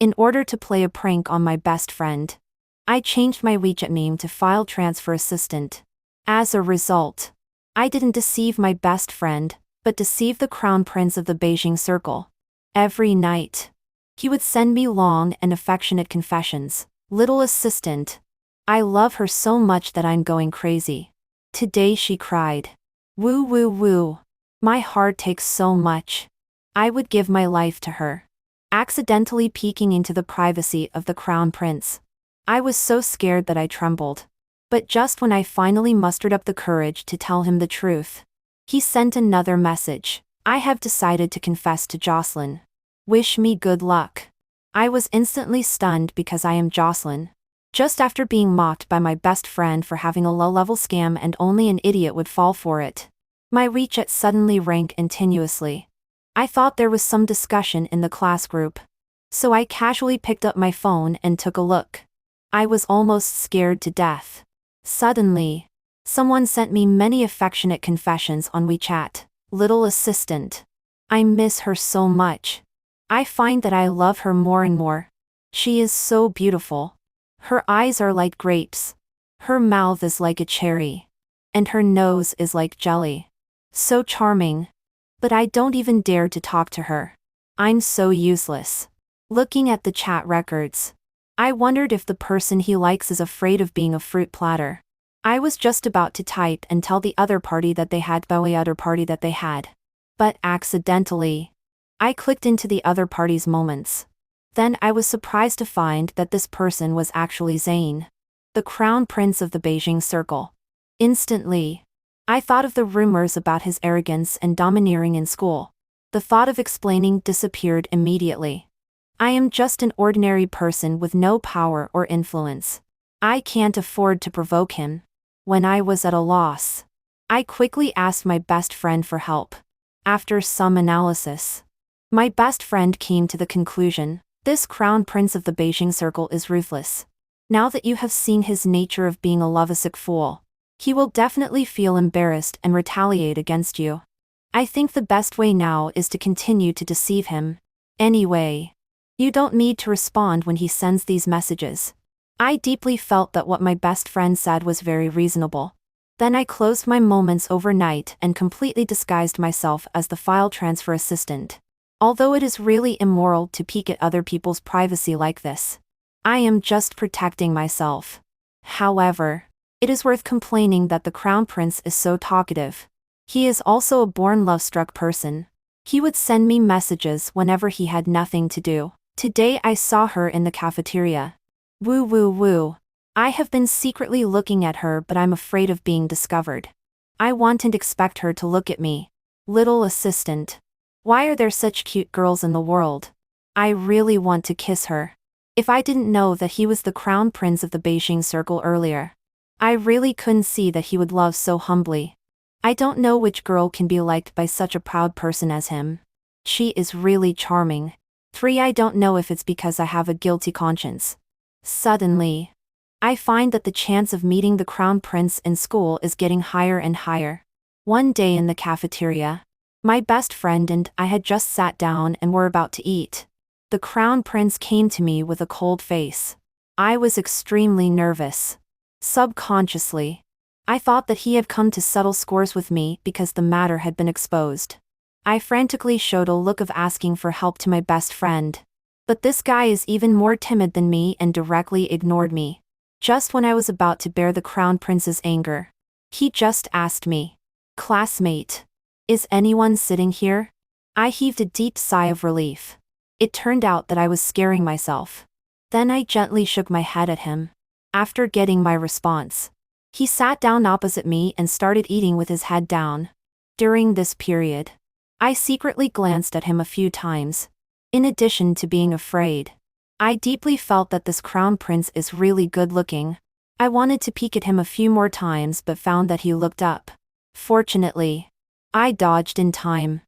in order to play a prank on my best friend. I changed my WeChat name to file transfer assistant. As a result, I didn't deceive my best friend, but deceive the crown prince of the Beijing circle. Every night, he would send me long and affectionate confessions. Little assistant, I love her so much that I'm going crazy. Today she cried. Woo woo woo. My heart takes so much. I would give my life to her. Accidentally peeking into the privacy of the crown prince. I was so scared that I trembled. But just when I finally mustered up the courage to tell him the truth, he sent another message. I have decided to confess to Jocelyn. Wish me good luck. I was instantly stunned because I am Jocelyn. Just after being mocked by my best friend for having a low-level scam and only an idiot would fall for it. My WeChat suddenly rang continuously. I thought there was some discussion in the class group. So I casually picked up my phone and took a look. I was almost scared to death. Suddenly, someone sent me many affectionate confessions on WeChat. Little assistant. I miss her so much. I find that I love her more and more. She is so beautiful. Her eyes are like grapes. Her mouth is like a cherry. And her nose is like jelly. So charming. But I don't even dare to talk to her. I'm so useless. Looking at the chat records, I wondered if the person he likes is afraid of being a fruit platter. I was just about to type and tell the other party that they had but accidentally, I clicked into the other party's moments. Then I was surprised to find that this person was actually Zane, the crown prince of the Beijing circle. Instantly, I thought of the rumors about his arrogance and domineering in school. The thought of explaining disappeared immediately. I am just an ordinary person with no power or influence. I can't afford to provoke him. When I was at a loss, I quickly asked my best friend for help. After some analysis, my best friend came to the conclusion, this crown prince of the Beijing circle is ruthless. Now that you have seen his nature of being a lovesick fool, he will definitely feel embarrassed and retaliate against you. I think the best way now is to continue to deceive him. Anyway, you don't need to respond when he sends these messages. I deeply felt that what my best friend said was very reasonable. Then I closed my moments overnight and completely disguised myself as the file transfer assistant. Although it is really immoral to peek at other people's privacy like this, I am just protecting myself. However, it is worth complaining that the crown prince is so talkative. He is also a born love-struck person. He would send me messages whenever he had nothing to do. Today I saw her in the cafeteria. Woo woo woo. I have been secretly looking at her, but I'm afraid of being discovered. I want and expect her to look at me. Little assistant. Why are there such cute girls in the world? I really want to kiss her. If I didn't know that he was the crown prince of the Beijing circle earlier, I really couldn't see that he would love so humbly. I don't know which girl can be liked by such a proud person as him. She is really charming. 3. I don't know if it's because I have a guilty conscience. Suddenly, I find that the chance of meeting the crown prince in school is getting higher and higher. One day in the cafeteria, my best friend and I had just sat down and were about to eat. The crown prince came to me with a cold face. I was extremely nervous. Subconsciously, I thought that he had come to settle scores with me because the matter had been exposed. I frantically showed a look of asking for help to my best friend. But this guy is even more timid than me and directly ignored me. Just when I was about to bear the crown prince's anger, he just asked me, "Classmate, is anyone sitting here?" I heaved a deep sigh of relief. It turned out that I was scaring myself. Then I gently shook my head at him. After getting my response, he sat down opposite me and started eating with his head down. During this period, I secretly glanced at him a few times. In addition to being afraid, I deeply felt that this crown prince is really good looking. I wanted to peek at him a few more times but found that he looked up. Fortunately, I dodged in time.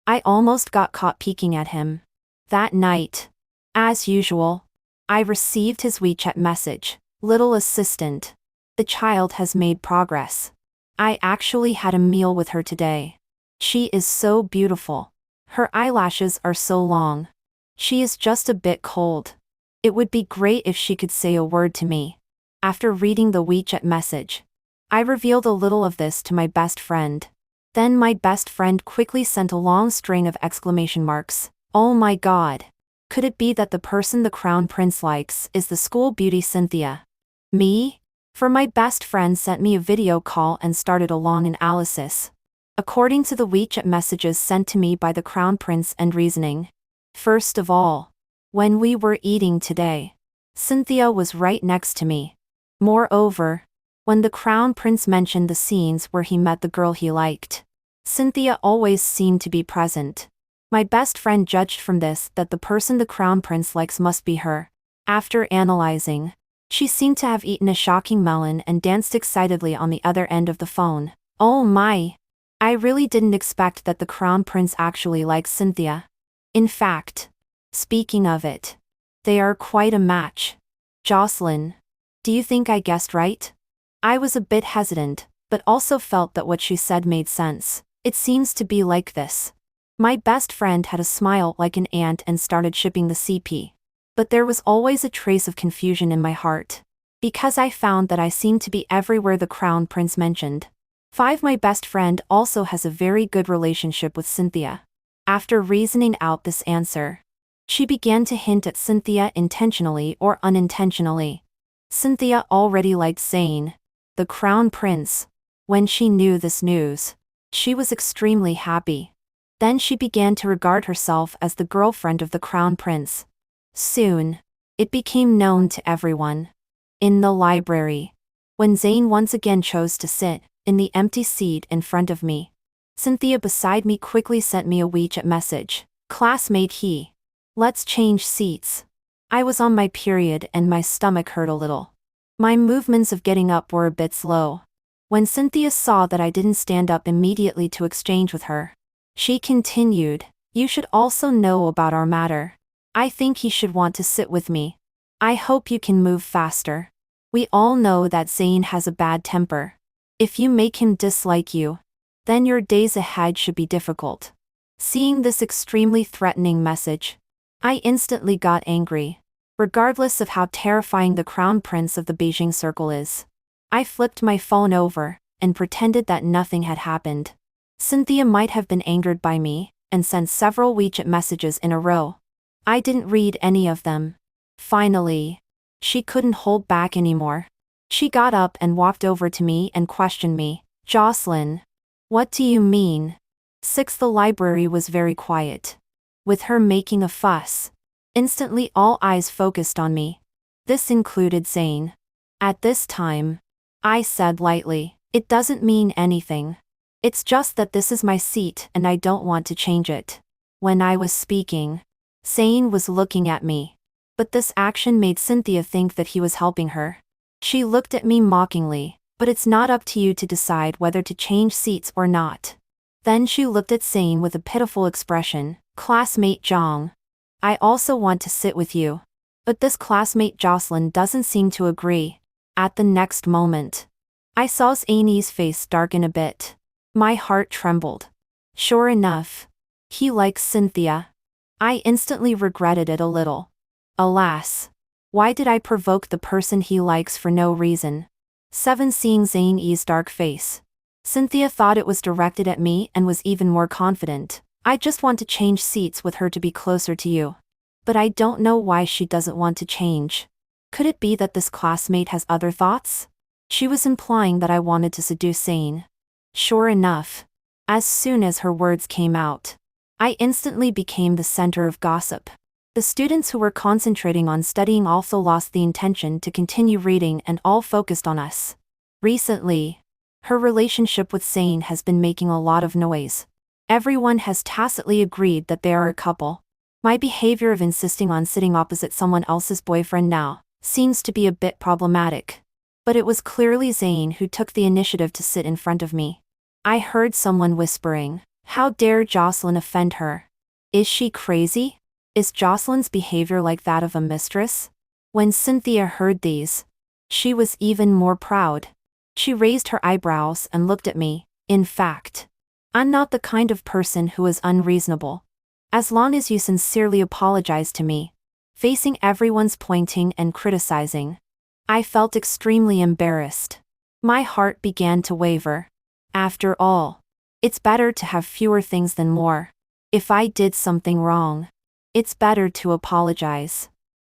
I almost got caught peeking at him. That night, as usual, I received his WeChat message. Little assistant. The child has made progress. I actually had a meal with her today. She is so beautiful. Her eyelashes are so long. She is just a bit cold. It would be great if she could say a word to me. After reading the WeChat message, I revealed a little of this to my best friend. Then my best friend quickly sent a long string of exclamation marks. Oh my god. Could it be that the person the crown prince likes is the school beauty Cynthia? Me? For my best friend sent me a video call and started a long analysis. According to the WeChat messages sent to me by the crown prince and reasoning. First of all, when we were eating today, Cynthia was right next to me. Moreover, when the crown prince mentioned the scenes where he met the girl he liked, Cynthia always seemed to be present. My best friend judged from this that the person the crown prince likes must be her. After analyzing, she seemed to have eaten a shocking melon and danced excitedly on the other end of the phone. Oh my! I really didn't expect that the crown prince actually likes Cynthia. In fact, speaking of it, they are quite a match. Jocelyn, do you think I guessed right? I was a bit hesitant, but also felt that what she said made sense. It seems to be like this. My best friend had a smile like an ant and started shipping the CP. But there was always a trace of confusion in my heart, because I found that I seemed to be everywhere the crown prince mentioned. 5. My best friend also has a very good relationship with Cynthia. After reasoning out this answer, she began to hint at Cynthia intentionally or unintentionally. Cynthia already liked Zane, the crown prince. When she knew this news, she was extremely happy. Then she began to regard herself as the girlfriend of the crown prince. Soon, it became known to everyone. In the library, when Zane once again chose to sit in the empty seat in front of me, Cynthia beside me quickly sent me a WeChat message. Classmate let's change seats. I was on my period and my stomach hurt a little. My movements of getting up were a bit slow. When Cynthia saw that I didn't stand up immediately to exchange with her, she continued, you should also know about our matter. I think he should want to sit with me. I hope you can move faster. We all know that Zane has a bad temper. If you make him dislike you, then your days ahead should be difficult. Seeing this extremely threatening message, I instantly got angry. Regardless of how terrifying the crown prince of the Beijing circle is, I flipped my phone over and pretended that nothing had happened. Cynthia might have been angered by me and sent several WeChat messages in a row. I didn't read any of them. Finally, she couldn't hold back anymore. She got up and walked over to me and questioned me. Jocelyn, what do you mean? 6. The library was very quiet, with her making a fuss. Instantly all eyes focused on me. This included Zane. At this time, I said lightly, it doesn't mean anything. It's just that this is my seat and I don't want to change it. When I was speaking, Zane was looking at me. But this action made Cynthia think that he was helping her. She looked at me mockingly, but it's not up to you to decide whether to change seats or not. Then she looked at Zane with a pitiful expression. Classmate Zhang, I also want to sit with you. But this classmate Jocelyn doesn't seem to agree. At the next moment, I saw Zane's face darken a bit. My heart trembled. Sure enough, he likes Cynthia. I instantly regretted it a little. Alas, why did I provoke the person he likes for no reason? 7. Seeing Zane's dark face, Cynthia thought it was directed at me and was even more confident. I just want to change seats with her to be closer to you. But I don't know why she doesn't want to change. Could it be that this classmate has other thoughts? She was implying that I wanted to seduce Zane. Sure enough, as soon as her words came out, I instantly became the center of gossip. The students who were concentrating on studying also lost the intention to continue reading and all focused on us. Recently, her relationship with Zane has been making a lot of noise. Everyone has tacitly agreed that they are a couple. My behavior of insisting on sitting opposite someone else's boyfriend now seems to be a bit problematic. But it was clearly Zane who took the initiative to sit in front of me. I heard someone whispering, how dare Jocelyn offend her? Is she crazy? Is Jocelyn's behavior like that of a mistress? When Cynthia heard these, she was even more proud. She raised her eyebrows and looked at me. In fact, I'm not the kind of person who is unreasonable. As long as you sincerely apologize to me, facing everyone's pointing and criticizing. I felt extremely embarrassed. My heart began to waver. After all, it's better to have fewer things than more. If I did something wrong, it's better to apologize.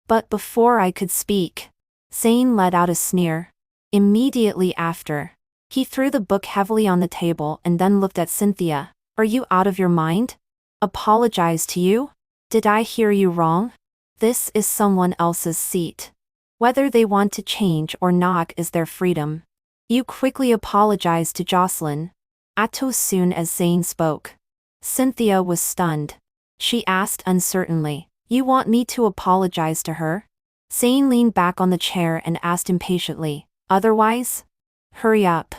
But before I could speak, Zane let out a sneer. Immediately after, he threw the book heavily on the table and then looked at Cynthia. Are you out of your mind? Apologize to you? Did I hear you wrong? This is someone else's seat. Whether they want to change or not is their freedom. You quickly apologized to Jocelyn. As soon as Zane spoke, Cynthia was stunned. She asked uncertainly, You want me to apologize to her? Zane leaned back on the chair and asked impatiently, Otherwise? Hurry up.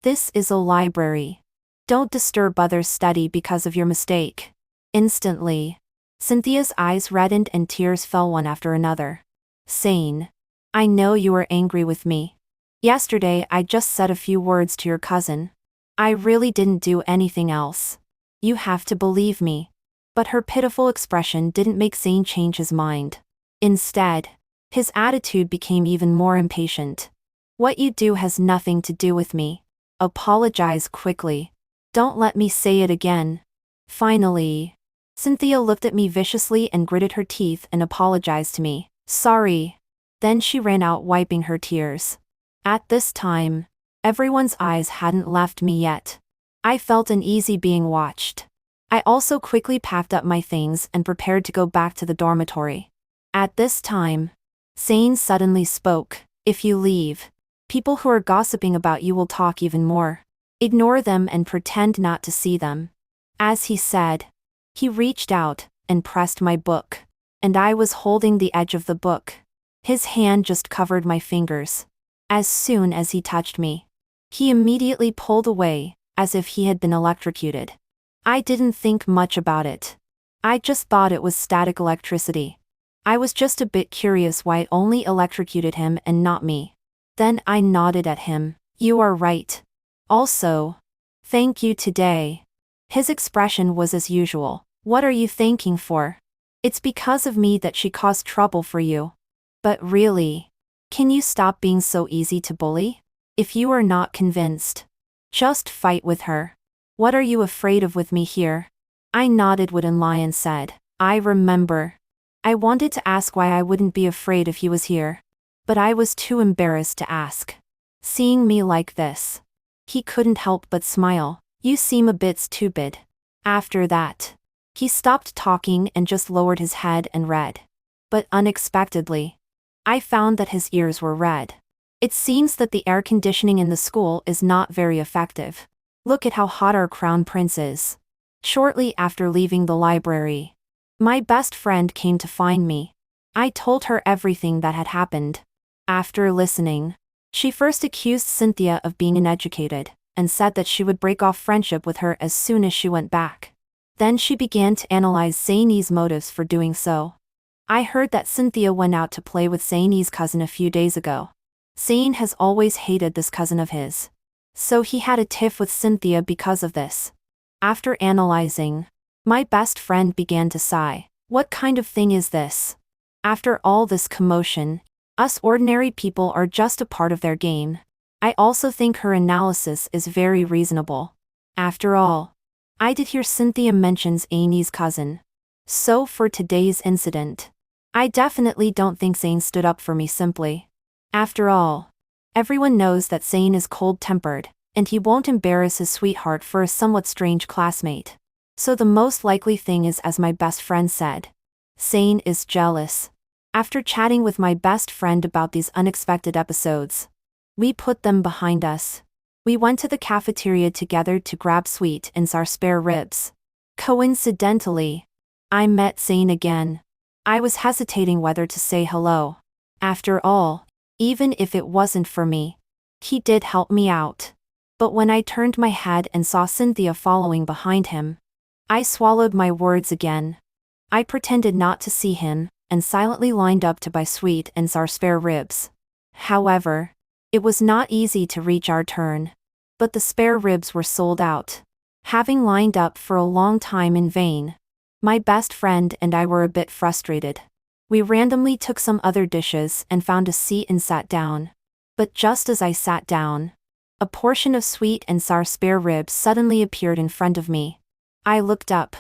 This is a library. Don't disturb others' study because of your mistake. Instantly, Cynthia's eyes reddened and tears fell one after another. Zane, I know you are angry with me. Yesterday I just said a few words to your cousin. I really didn't do anything else. You have to believe me. But her pitiful expression didn't make Zane change his mind. Instead, his attitude became even more impatient. What you do has nothing to do with me. Apologize quickly. Don't let me say it again. Finally, Cynthia looked at me viciously and gritted her teeth and apologized to me. Sorry. Then she ran out wiping her tears. At this time, everyone's eyes hadn't left me yet. I felt uneasy being watched. I also quickly packed up my things and prepared to go back to the dormitory. At this time, Zane suddenly spoke. If you leave, people who are gossiping about you will talk even more. Ignore them and pretend not to see them. As he said, he reached out and pressed my book. And I was holding the edge of the book. His hand just covered my fingers. As soon as he touched me, he immediately pulled away, as if he had been electrocuted. I didn't think much about it. I just thought it was static electricity. I was just a bit curious why it only electrocuted him and not me. Then I nodded at him. You are right. Also, thank you today. His expression was as usual. What are you thanking for? It's because of me that she caused trouble for you. But really, can you stop being so easy to bully? If you are not convinced, just fight with her. What are you afraid of with me here? I nodded wooden lion said. I remember. I wanted to ask why I wouldn't be afraid if he was here. But I was too embarrassed to ask. Seeing me like this, he couldn't help but smile. You seem a bit stupid. After that, he stopped talking and just lowered his head and read. But unexpectedly, I found that his ears were red. It seems that the air conditioning in the school is not very effective. Look at how hot our crown prince is. Shortly after leaving the library, my best friend came to find me. I told her everything that had happened. After listening, she first accused Cynthia of being uneducated, and said that she would break off friendship with her as soon as she went back. Then she began to analyze Zane's motives for doing so. I heard that Cynthia went out to play with Zane's cousin a few days ago. Zane has always hated this cousin of his. So he had a tiff with Cynthia because of this. After analyzing, my best friend began to sigh. What kind of thing is this? After all this commotion, us ordinary people are just a part of their game. I also think her analysis is very reasonable. After all, I did hear Cynthia mentions Amy's cousin. So for today's incident, I definitely don't think Zane stood up for me simply. After all, everyone knows that Zane is cold-tempered, and he won't embarrass his sweetheart for a somewhat strange classmate. So the most likely thing is as my best friend said. Zane is jealous. After chatting with my best friend about these unexpected episodes, we put them behind us. We went to the cafeteria together to grab sweet and our spare ribs. Coincidentally, I met Zane again. I was hesitating whether to say hello. After all, even if it wasn't for me, he did help me out. But when I turned my head and saw Cynthia following behind him, I swallowed my words again. I pretended not to see him, and silently lined up to buy sweet and our spare ribs. However, it was not easy to reach our turn. But the spare ribs were sold out. Having lined up for a long time in vain, my best friend and I were a bit frustrated. We randomly took some other dishes and found a seat and sat down. But just as I sat down, a portion of sweet and sour spare ribs suddenly appeared in front of me. I looked up.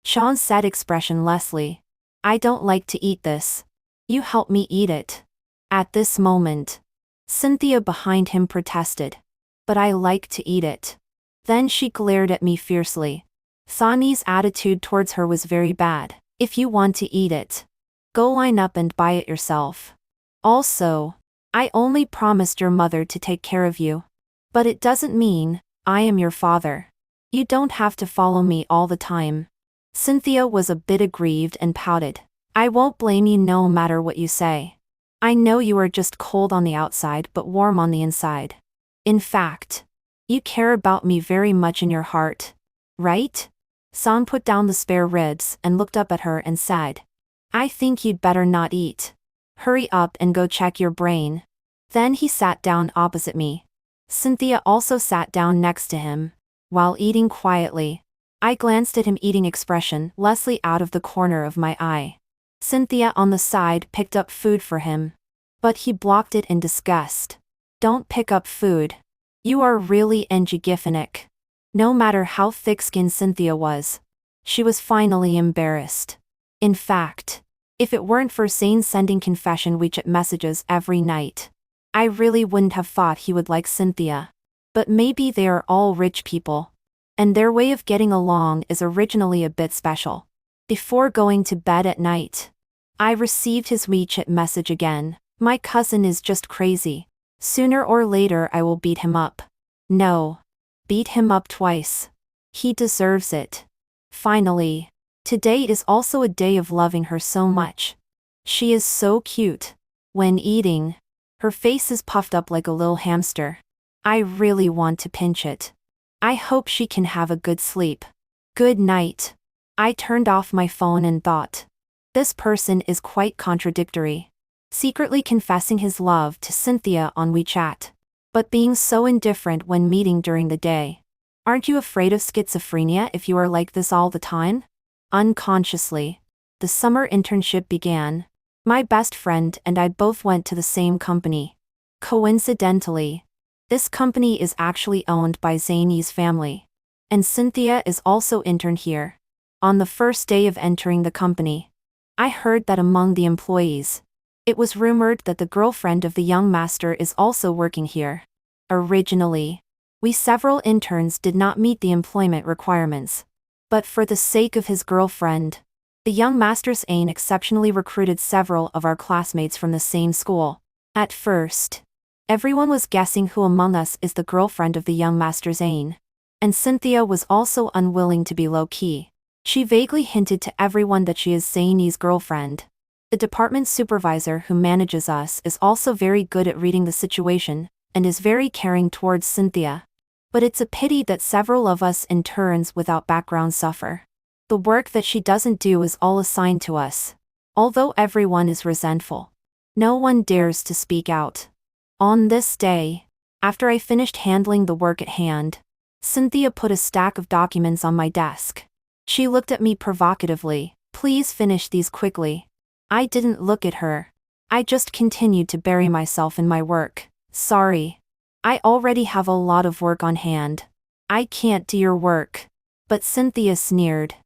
Sean said expressionlessly, "I don't like to eat this. You help me eat it." At this moment, Cynthia behind him protested, "But I like to eat it." Then she glared at me fiercely. Thani's attitude towards her was very bad. "If you want to eat it, go line up and buy it yourself. Also, I only promised your mother to take care of you. But it doesn't mean I am your father. You don't have to follow me all the time." Cynthia was a bit aggrieved and pouted. "I won't blame you no matter what you say. I know you are just cold on the outside but warm on the inside. In fact, you care about me very much in your heart, right?" San put down the spare ribs and looked up at her and said, "I think you'd better not eat. Hurry up and go check your brain." Then he sat down opposite me. Cynthia also sat down next to him. While eating quietly, I glanced at him eating expressionlessly out of the corner of my eye. Cynthia on the side picked up food for him. But he blocked it in disgust. "Don't pick up food. You are really angigiphic." No matter how thick-skinned Cynthia was, she was finally embarrassed. In fact, if it weren't for Zane sending confession WeChat messages every night, I really wouldn't have thought he would like Cynthia. But maybe they are all rich people, and their way of getting along is originally a bit special. Before going to bed at night, I received his WeChat message again. "My cousin is just crazy. Sooner or later I will beat him up." No. Beat him up twice. He deserves it. Finally. Today is also a day of loving her so much. She is so cute. When eating, her face is puffed up like a little hamster. I really want to pinch it. I hope she can have a good sleep. Good night. I turned off my phone and thought, this person is quite contradictory. Secretly confessing his love to Cynthia on WeChat, but being so indifferent when meeting during the day. Aren't you afraid of schizophrenia if you are like this all the time? Unconsciously, the summer internship began. My best friend and I both went to the same company. Coincidentally, this company is actually owned by Zany's family. And Cynthia is also interned here. On the first day of entering the company, I heard that among the employees, it was rumored that the girlfriend of the young master is also working here. Originally, we several interns did not meet the employment requirements. But for the sake of his girlfriend, the young master's Ain exceptionally recruited several of our classmates from the same school. At first, everyone was guessing who among us is the girlfriend of the young master's Ain. And Cynthia was also unwilling to be low-key. She vaguely hinted to everyone that she is Zany's girlfriend. The department supervisor who manages us is also very good at reading the situation, and is very caring towards Cynthia. But it's a pity that several of us interns without background suffer. The work that she doesn't do is all assigned to us. Although everyone is resentful, no one dares to speak out. On this day, after I finished handling the work at hand, Cynthia put a stack of documents on my desk. She looked at me provocatively. "Please finish these quickly." I didn't look at her. I just continued to bury myself in my work. "Sorry. I already have a lot of work on hand. I can't do your work." But Cynthia sneered,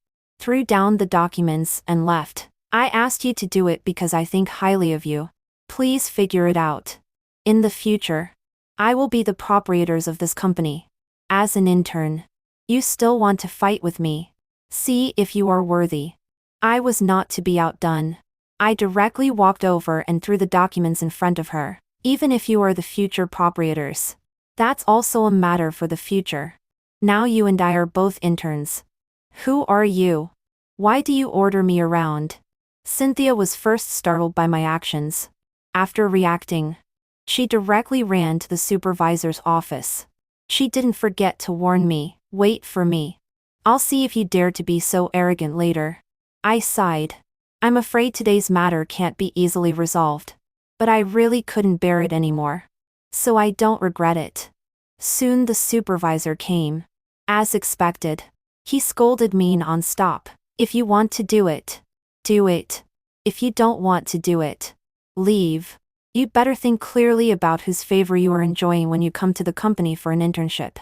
threw down the documents and left. "I asked you to do it because I think highly of you. Please figure it out. In the future, I will be the proprietors of this company. As an intern, you still want to fight with me. See if you are worthy." I was not to be outdone. I directly walked over and threw the documents in front of her. "Even if you are the future proprietors, that's also a matter for the future. Now you and I are both interns. Who are you? Why do you order me around?" Cynthia was first startled by my actions. After reacting, she directly ran to the supervisor's office. She didn't forget to warn me, "Wait for me. I'll see if you dare to be so arrogant later." I sighed. I'm afraid today's matter can't be easily resolved. But I really couldn't bear it anymore. So I don't regret it. Soon the supervisor came. As expected, he scolded me non-stop. "If you want to do it, do it. If you don't want to do it, leave. You'd better think clearly about whose favor you are enjoying when you come to the company for an internship.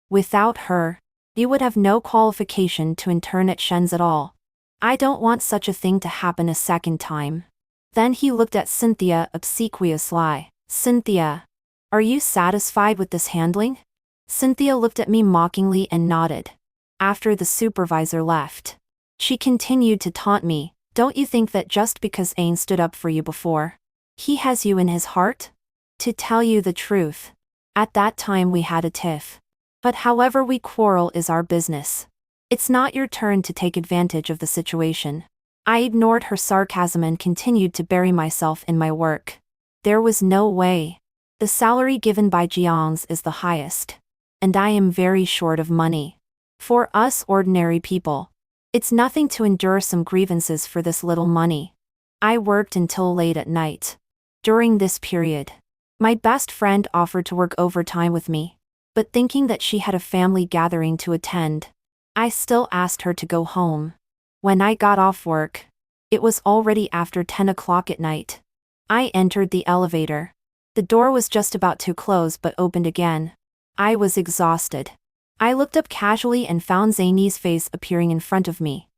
Without her, you would have no qualification to intern at Shen's at all. I don't want such a thing to happen a second time. Then he looked at Cynthia obsequiously. Cynthia, are you satisfied with this handling? Cynthia looked at me mockingly and nodded. After the supervisor left, she continued to taunt me. Don't you think that just because Aang stood up for you before, he has you in his heart? To tell you the truth, at that time we had a tiff. But however we quarrel is our business. It's not your turn to take advantage of the situation. I ignored her sarcasm and continued to bury myself in my work. There was no way. The salary given by Jiang's is the highest. And I am very short of money. For us ordinary people, it's nothing to endure some grievances for this little money. I worked until late at night. During this period, my best friend offered to work overtime with me, but thinking that she had a family gathering to attend, I still asked her to go home. When I got off work, it was already after 10 o'clock at night. I entered the elevator. The door was just about to close but opened again. I was exhausted. I looked up casually and found Zany's face appearing in front of me.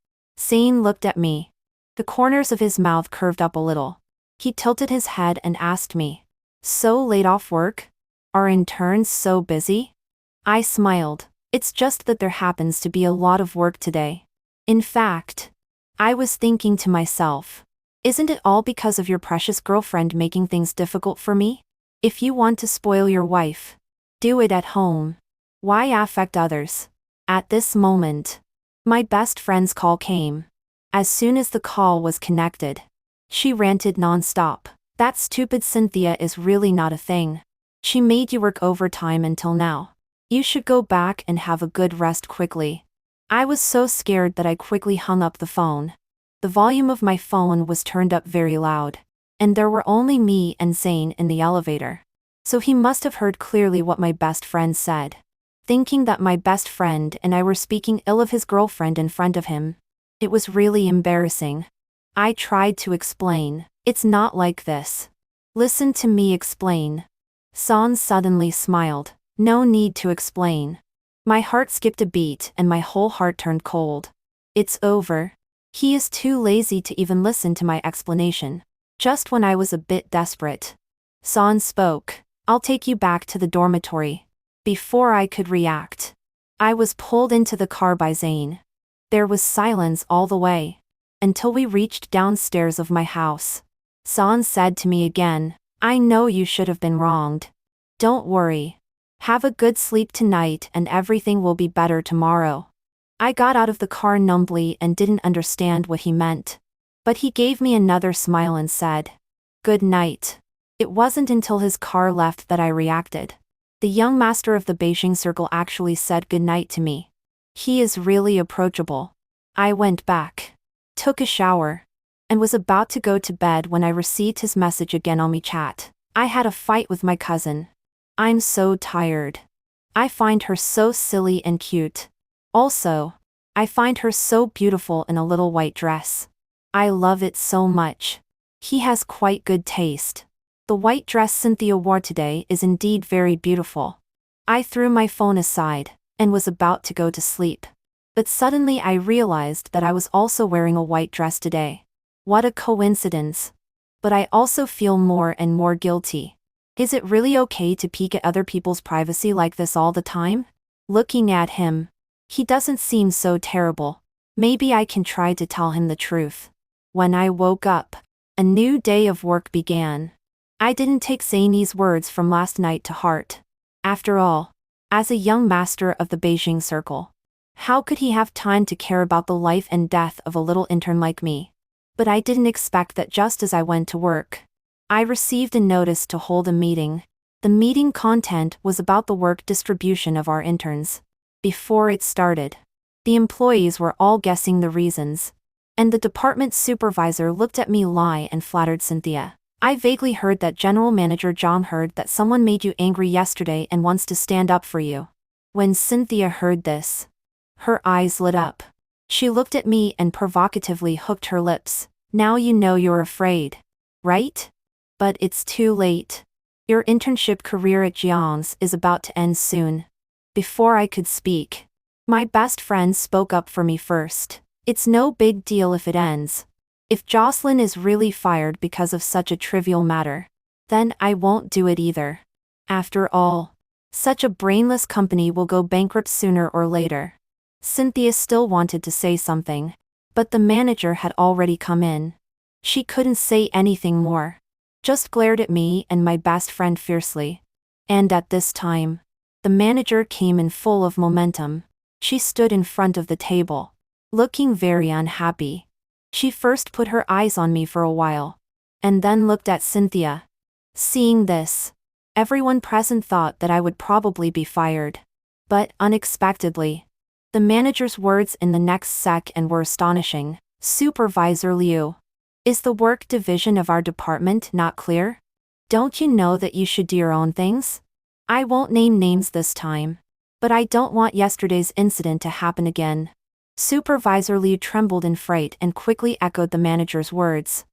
Zane looked at me. The corners of his mouth curved up a little. He tilted his head and asked me, "So late off work? Are interns so busy?" I smiled. It's just that there happens to be a lot of work today. In fact, I was thinking to myself, isn't it all because of your precious girlfriend making things difficult for me? If you want to spoil your wife, do it at home. Why affect others? At this moment, my best friend's call came. As soon as the call was connected, she ranted non-stop. That stupid Cynthia is really not a thing. She made you work overtime until now. You should go back and have a good rest quickly. I was so scared that I quickly hung up the phone. The volume of my phone was turned up very loud, and there were only me and Zane in the elevator. So he must have heard clearly what my best friend said. Thinking that my best friend and I were speaking ill of his girlfriend in front of him, it was really embarrassing. I tried to explain. It's not like this. Listen to me explain. San suddenly smiled. No need to explain. My heart skipped a beat and my whole heart turned cold. It's over. He is too lazy to even listen to my explanation. Just when I was a bit desperate, San spoke. I'll take you back to the dormitory. Before I could react, I was pulled into the car by Zane. There was silence all the way, until we reached downstairs of my house. San said to me again, I know you should have been wronged. Don't worry. Have a good sleep tonight and everything will be better tomorrow. I got out of the car numbly and didn't understand what he meant. But he gave me another smile and said, good night. It wasn't until his car left that I reacted. The young master of the Beijing Circle actually said good night to me. He is really approachable. I went back, took a shower, and was about to go to bed when I received his message again on WeChat. I had a fight with my cousin. I'm so tired. I find her so silly and cute. Also, I find her so beautiful in a little white dress. I love it so much. He has quite good taste. The white dress Cynthia wore today is indeed very beautiful. I threw my phone aside, and was about to go to sleep. But suddenly I realized that I was also wearing a white dress today. What a coincidence. But I also feel more and more guilty. Is it really okay to peek at other people's privacy like this all the time? Looking at him, he doesn't seem so terrible. Maybe I can try to tell him the truth. When I woke up, a new day of work began. I didn't take Zany's words from last night to heart. After all, as a young master of the Beijing Circle, how could he have time to care about the life and death of a little intern like me? But I didn't expect that just as I went to work, I received a notice to hold a meeting. The meeting content was about the work distribution of our interns. Before it started, the employees were all guessing the reasons, and the department supervisor looked at me and flattered Cynthia. I vaguely heard that General Manager John heard that someone made you angry yesterday and wants to stand up for you. When Cynthia heard this, her eyes lit up. She looked at me and provocatively hooked her lips. Now you know you're afraid. Right? But it's too late. Your internship career at Jiang's is about to end soon. Before I could speak, my best friend spoke up for me first. It's no big deal if it ends. If Jocelyn is really fired because of such a trivial matter, then I won't do it either. After all, such a brainless company will go bankrupt sooner or later. Cynthia still wanted to say something, but the manager had already come in. She couldn't say anything more, just glared at me and my best friend fiercely. And at this time, the manager came in full of momentum. She stood in front of the table, looking very unhappy. She first put her eyes on me for a while, and then looked at Cynthia. Seeing this, everyone present thought that I would probably be fired. But, unexpectedly, the manager's words in the next second were astonishing. Supervisor Liu, is the work division of our department not clear? Don't you know that you should do your own things? I won't name names this time, but I don't want yesterday's incident to happen again. Supervisor Liu trembled in fright and quickly echoed the manager's words.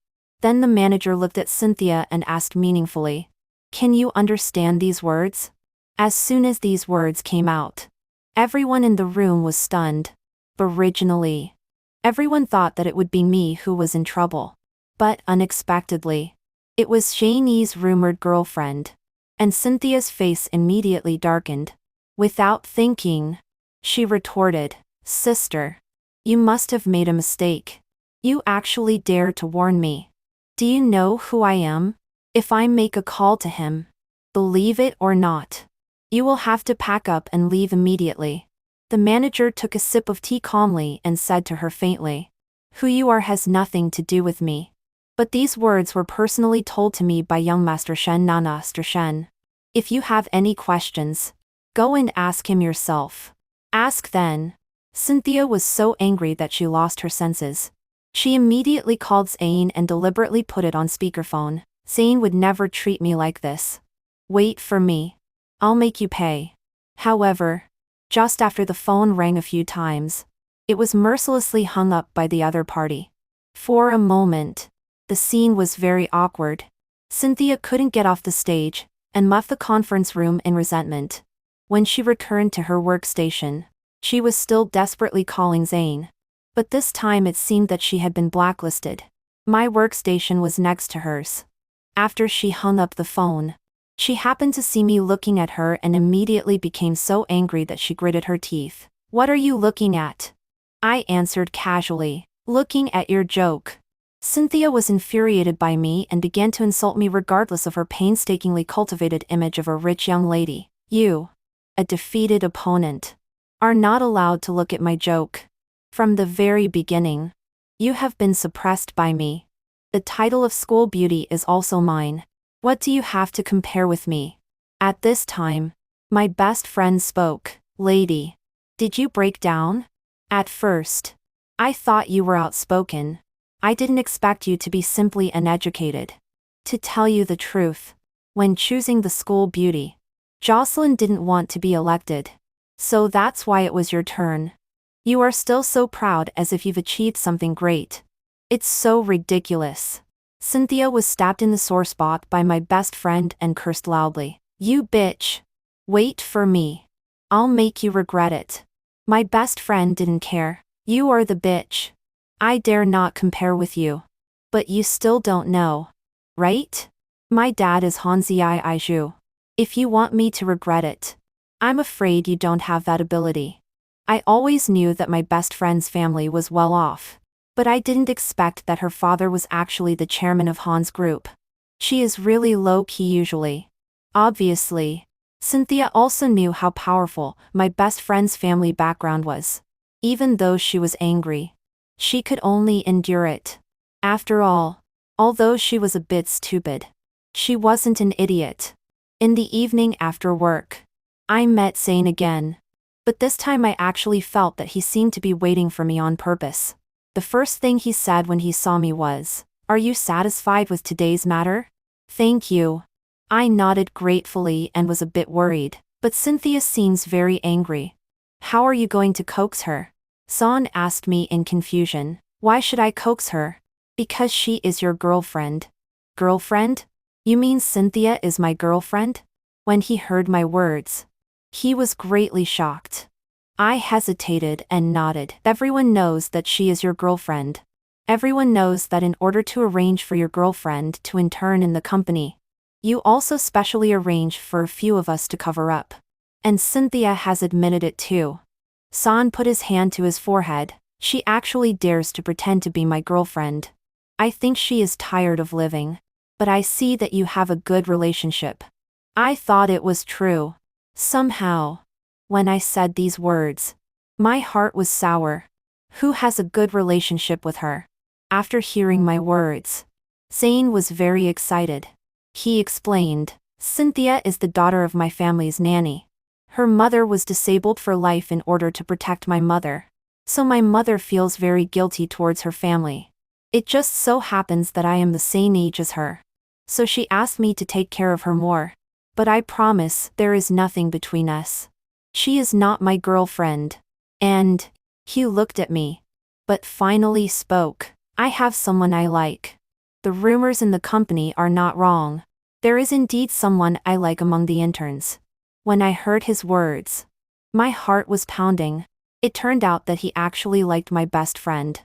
Then the manager looked at Cynthia and asked meaningfully, "Can you understand these words?" As soon as these words came out, everyone in the room was stunned. Originally, everyone thought that it would be me who was in trouble. But unexpectedly, it was Janie's rumored girlfriend. And Cynthia's face immediately darkened. Without thinking, she retorted, "Sister, you must have made a mistake. You actually dare to warn me. Do you know who I am? If I make a call to him, believe it or not, you will have to pack up and leave immediately." The manager took a sip of tea calmly and said to her faintly, "Who you are has nothing to do with me. But these words were personally told to me by young Master Shen Master Shen. If you have any questions, go and ask him yourself." Ask then. Cynthia was so angry that she lost her senses. She immediately called Zane and deliberately put it on speakerphone. Zane would never treat me like this. Wait for me. I'll make you pay. However, just after the phone rang a few times, it was mercilessly hung up by the other party. For a moment, the scene was very awkward. Cynthia couldn't get off the stage, and left the conference room in resentment. When she returned to her workstation, she was still desperately calling Zane. But this time it seemed that she had been blacklisted. My workstation was next to hers. After she hung up the phone, she happened to see me looking at her and immediately became so angry that she gritted her teeth. "What are you looking at?" I answered casually, "Looking at your joke." Cynthia was infuriated by me and began to insult me regardless of her painstakingly cultivated image of a rich young lady. "You, a defeated opponent, are not allowed to look at my joke. From the very beginning, you have been suppressed by me. The title of school beauty is also mine. What do you have to compare with me?" At this time, my best friend spoke. "Lady, did you break down? At first, I thought you were outspoken. I didn't expect you to be simply uneducated. To tell you the truth, when choosing the school beauty, Jocelyn didn't want to be elected. So that's why it was your turn. You are still so proud as if you've achieved something great. It's so ridiculous." Cynthia was stabbed in the sore spot by my best friend and cursed loudly. "You bitch. Wait for me. I'll make you regret it." My best friend didn't care. "You are the bitch. I dare not compare with you. But you still don't know, right? My dad is Hanzi Aizhu. If you want me to regret it, I'm afraid you don't have that ability." I always knew that my best friend's family was well off, but I didn't expect that her father was actually the chairman of Han's group. She is really low-key usually. Obviously, Cynthia also knew how powerful my best friend's family background was. Even though she was angry, she could only endure it. After all, although she was a bit stupid, she wasn't an idiot. In the evening after work, I met Zane again. But this time I actually felt that he seemed to be waiting for me on purpose. The first thing he said when he saw me was, "Are you satisfied with today's matter?" "Thank you." I nodded gratefully and was a bit worried, but Cynthia seems very angry. "How are you going to coax her?" Son asked me in confusion. "Why should I coax her? Because she is your girlfriend. Girlfriend? You mean Cynthia is my girlfriend? When he heard my words, he was greatly shocked. I hesitated and nodded. Everyone knows that she is your girlfriend. Everyone knows that in order to arrange for your girlfriend to intern in the company, you also specially arrange for a few of us to cover up. And Cynthia has admitted it too. San put his hand to his forehead. She actually dares to pretend to be my girlfriend. I think she is tired of living. But I see that you have a good relationship. I thought it was true. Somehow. When I said these words, my heart was sour. Who has a good relationship with her? After hearing my words, Zane was very excited. He explained, Cynthia is the daughter of my family's nanny. Her mother was disabled for life in order to protect my mother. So my mother feels very guilty towards her family. It just so happens that I am the same age as her. So she asked me to take care of her more. But I promise there is nothing between us. She is not my girlfriend. And he looked at me, but finally spoke. I have someone I like. The rumors in the company are not wrong. There is indeed someone I like among the interns. When I heard his words, my heart was pounding. It turned out that he actually liked my best friend.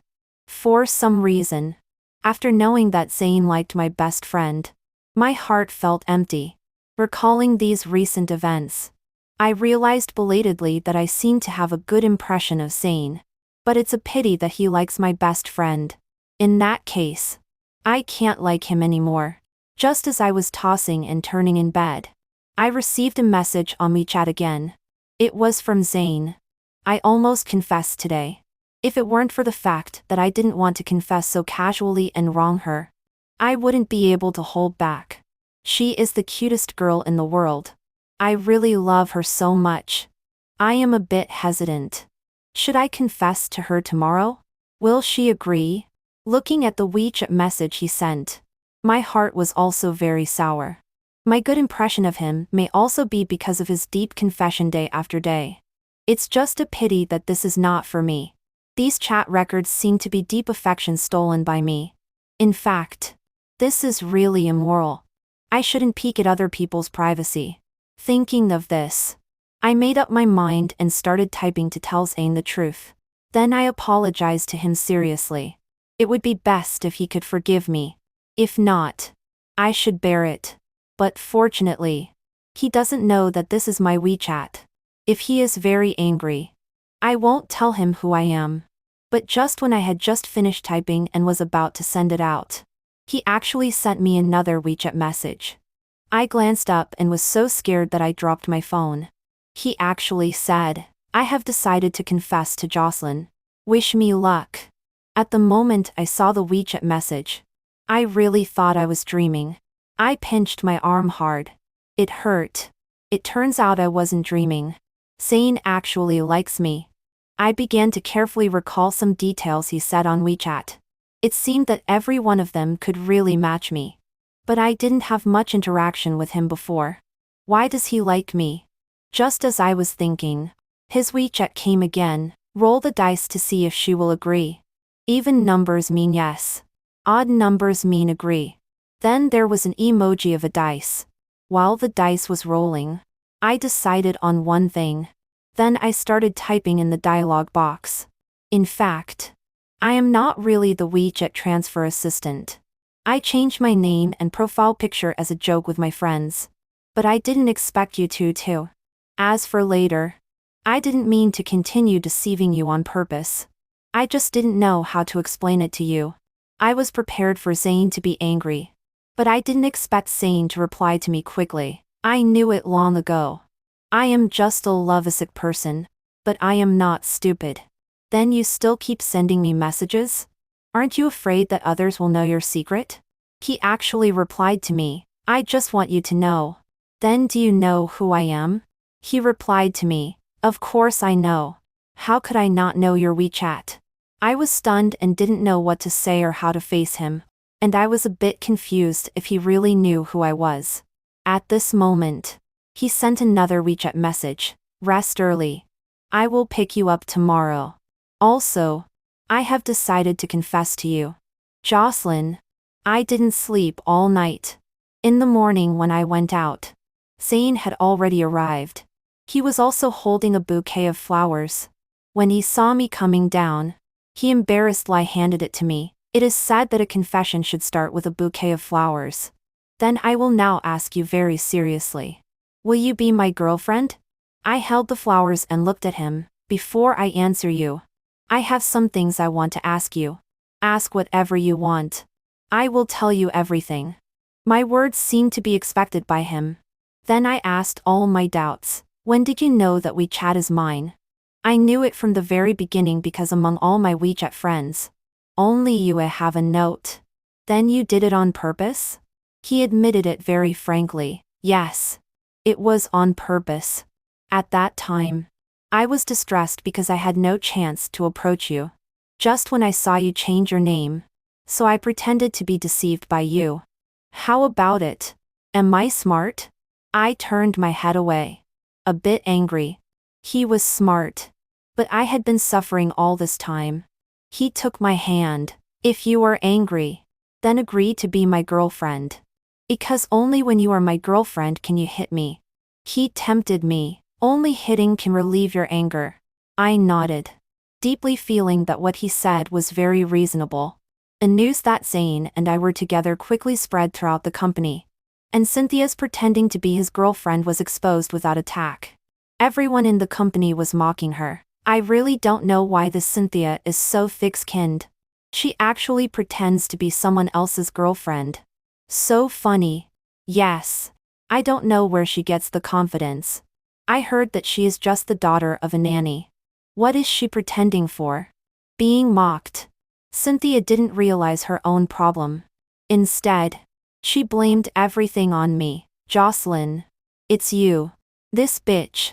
For some reason, after knowing that Zane liked my best friend, my heart felt empty. Recalling these recent events, I realized belatedly that I seem to have a good impression of Zane. But it's a pity that he likes my best friend. In that case, I can't like him anymore. Just as I was tossing and turning in bed, I received a message on WeChat again. It was from Zane. I almost confessed today. If it weren't for the fact that I didn't want to confess so casually and wrong her, I wouldn't be able to hold back. She is the cutest girl in the world. I really love her so much. I am a bit hesitant. Should I confess to her tomorrow? Will she agree? Looking at the WeChat message he sent, my heart was also very sour. My good impression of him may also be because of his deep confession day after day. It's just a pity that this is not for me. These chat records seem to be deep affection stolen by me. In fact, this is really immoral. I shouldn't peek at other people's privacy. Thinking of this, I made up my mind and started typing to tell Zane the truth. Then I apologized to him seriously. It would be best if he could forgive me. If not, I should bear it. But fortunately, he doesn't know that this is my WeChat. If he is very angry, I won't tell him who I am. But just when I had just finished typing and was about to send it out, he actually sent me another WeChat message. I glanced up and was so scared that I dropped my phone. He actually said, I have decided to confess to Jocelyn. Wish me luck. At the moment I saw the WeChat message, I really thought I was dreaming. I pinched my arm hard. It hurt. It turns out I wasn't dreaming. Zane actually likes me. I began to carefully recall some details he said on WeChat. It seemed that every one of them could really match me. But I didn't have much interaction with him before. Why does he like me? Just as I was thinking, his WeChat came again. Roll the dice to see if she will agree. Even numbers mean yes. Odd numbers mean agree. Then there was an emoji of a dice. While the dice was rolling, I decided on one thing. Then I started typing in the dialog box. In fact, I am not really the WeChat transfer assistant. I changed my name and profile picture as a joke with my friends. But I didn't expect you to too. As for later, I didn't mean to continue deceiving you on purpose. I just didn't know how to explain it to you. I was prepared for Zane to be angry. But I didn't expect Zane to reply to me quickly. I knew it long ago. I am just a lovesick person. But I am not stupid. Then you still keep sending me messages? Aren't you afraid that others will know your secret? He actually replied to me, I just want you to know. Then do you know who I am? He replied to me, of course I know. How could I not know your WeChat? I was stunned and didn't know what to say or how to face him, and I was a bit confused if he really knew who I was. At this moment, he sent another WeChat message, rest early. I will pick you up tomorrow. Also, I have decided to confess to you. Jocelyn. I didn't sleep all night. In the morning when I went out, Zane had already arrived. He was also holding a bouquet of flowers. When he saw me coming down, he embarrassedly handed it to me. It is sad that a confession should start with a bouquet of flowers. Then I will now ask you very seriously. Will you be my girlfriend? I held the flowers and looked at him. Before I answer you, I have some things I want to ask you. Ask whatever you want. I will tell you everything. My words seemed to be expected by him. Then I asked all my doubts. When did you know that WeChat is mine? I knew it from the very beginning because among all my WeChat friends, only you have a note. Then you did it on purpose? He admitted it very frankly. Yes. It was on purpose. At that time, I was distressed because I had no chance to approach you. Just when I saw you change your name, so I pretended to be deceived by you. How about it? Am I smart? I turned my head away. A bit angry. He was smart. But I had been suffering all this time. He took my hand. If you are angry, then agree to be my girlfriend. Because only when you are my girlfriend can you hit me. He tempted me. Only hitting can relieve your anger. I nodded, deeply feeling that what he said was very reasonable. The news that Zane and I were together quickly spread throughout the company, and Cynthia's pretending to be his girlfriend was exposed without attack. Everyone in the company was mocking her. I really don't know why this Cynthia is so thick-skinned. She actually pretends to be someone else's girlfriend. So funny. Yes. I don't know where she gets the confidence. I heard that she is just the daughter of a nanny. What is she pretending for? Being mocked. Cynthia didn't realize her own problem. Instead, she blamed everything on me. Jocelyn. It's you. This bitch.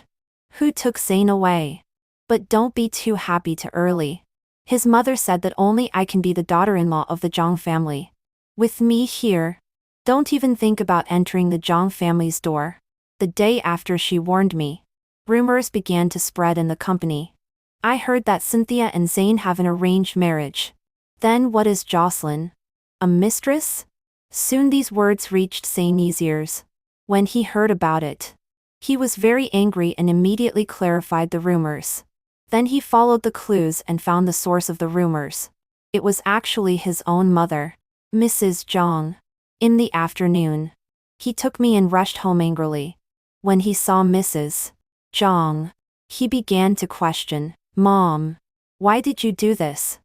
Who took Zane away? But don't be too happy too early. His mother said that only I can be the daughter-in-law of the Zhang family. With me here, don't even think about entering the Zhang family's door. The day after she warned me, rumors began to spread in the company. I heard that Cynthia and Zane have an arranged marriage. Then what is Jocelyn? A mistress? Soon these words reached Zane's ears. When he heard about it, he was very angry and immediately clarified the rumors. Then he followed the clues and found the source of the rumors. It was actually his own mother, Mrs. Zhang. In the afternoon, he took me and rushed home angrily. When he saw Mrs. Zhang, he began to question, Mom, why did you do this?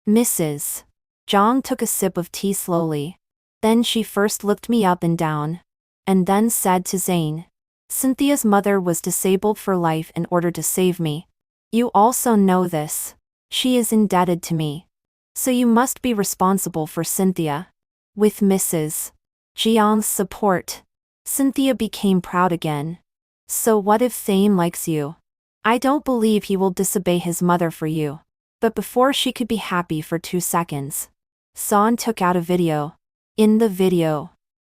Mrs. Zhang took a sip of tea slowly. Then she first looked me up and down, and then said to Zane, Cynthia's mother was disabled for life in order to save me. You also know this. She is indebted to me. So you must be responsible for Cynthia. With Mrs. Zhang's support, Cynthia became proud again. So what if Zane likes you? I don't believe he will disobey his mother for you. But before she could be happy for 2 seconds, Son took out a video. In the video,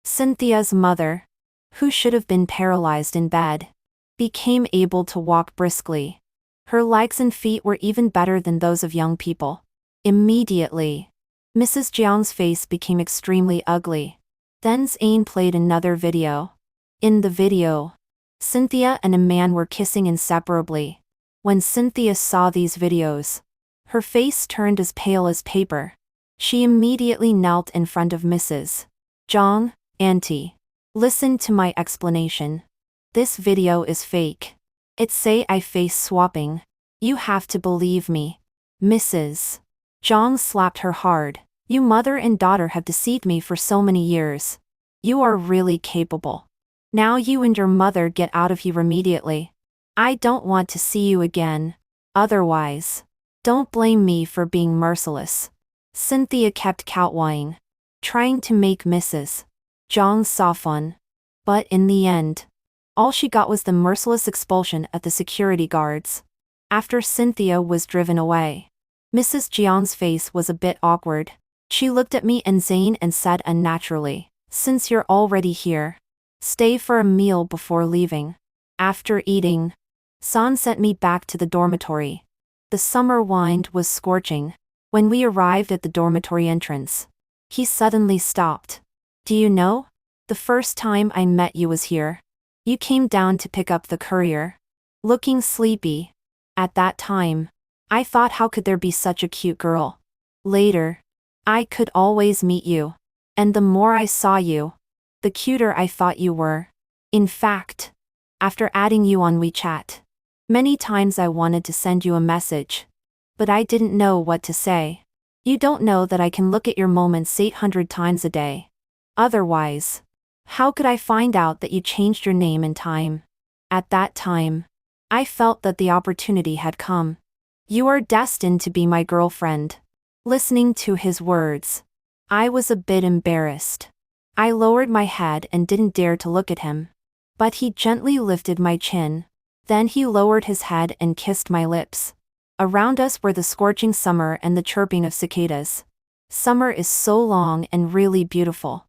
Cynthia's mother, who should have been paralyzed in bed, became able to walk briskly. Her legs and feet were even better than those of young people. Immediately, Mrs. Jiang's face became extremely ugly. Then Zane played another video. In the video, Cynthia and a man were kissing inseparably. When Cynthia saw these videos, her face turned as pale as paper. She immediately knelt in front of Mrs. Zhang. Auntie, listen to my explanation. This video is fake. It's say I face swapping. You have to believe me. Mrs. Zhang slapped her hard. You mother and daughter have deceived me for so many years. You are really capable. Now you and your mother get out of here immediately. I don't want to see you again. Otherwise, don't blame me for being merciless. Cynthia kept kowtowing, trying to make Mrs. Zhang soften. But in the end, all she got was the merciless expulsion at the security guards. After Cynthia was driven away, Mrs. Jiang's face was a bit awkward. She looked at me and Zane and said unnaturally, Since you're already here, stay for a meal before leaving. After eating, San sent me back to the dormitory. The summer wind was scorching. When we arrived at the dormitory entrance, He suddenly stopped. Do you know? The first time I met you was here. You came down to pick up the courier. Looking sleepy. At that time, I thought, how could there be such a cute girl? Later, I could always meet you. And the more I saw you, the cuter I thought you were. In fact, after adding you on WeChat, many times I wanted to send you a message, but I didn't know what to say. You don't know that I can look at your moments 800 times a day. Otherwise, how could I find out that you changed your name in time? At that time, I felt that the opportunity had come. You are destined to be my girlfriend. Listening to his words, I was a bit embarrassed. I lowered my head and didn't dare to look at him. But he gently lifted my chin. Then he lowered his head and kissed my lips. Around us were the scorching summer and the chirping of cicadas. Summer is so long and really beautiful.